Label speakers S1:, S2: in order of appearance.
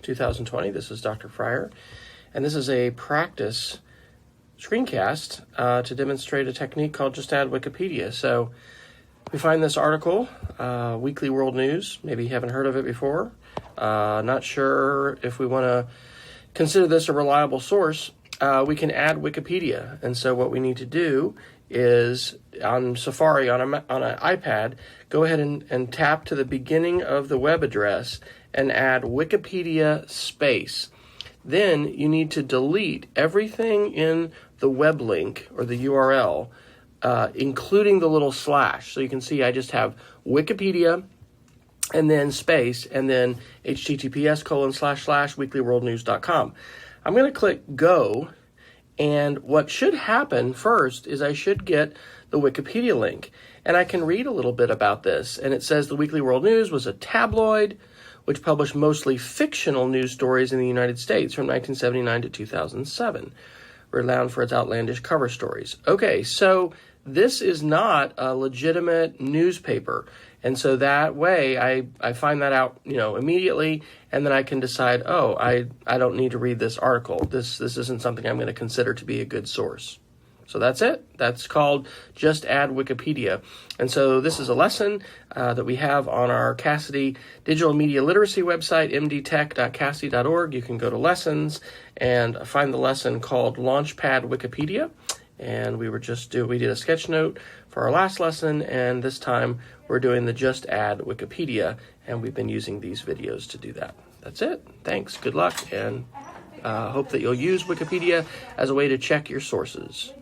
S1: 2020. This is Dr. Fryer, and this is a practice screencast to demonstrate a technique called Just Add Wikipedia. So we find this article, Weekly World News. Maybe you haven't heard of it before. Not sure if we want to consider this a reliable source. We can add Wikipedia. And so what we need to do is on Safari, on an iPad, go ahead and tap to the beginning of the web address and add Wikipedia space. Then you need to delete everything in the web link or the URL, including the little slash. So you can see I just have Wikipedia and then space and then https://weeklyworldnews.com. I'm going to click go, and what should happen first is I should get the Wikipedia link, and I can read a little bit about this. And it says the Weekly World News was a tabloid which published mostly fictional news stories in the United States from 1979 to 2007, renowned for its outlandish cover stories. Okay, so this is not a legitimate newspaper. And so that way I find that out, immediately, and then I can decide, I don't need to read this article. This isn't something I'm going to consider to be a good source. So that's it. That's called Just Add Wikipedia. And so this is a lesson that we have on our Cassidy Digital Media Literacy website, mdtech.cassidy.org. You can go to lessons and find the lesson called LaunchPad Wikipedia. And we did a sketch note for our last lesson, and this time we're doing the Just Add Wikipedia, and we've been using these videos to do that. That's it. Thanks. Good luck, and hope that you'll use Wikipedia as a way to check your sources.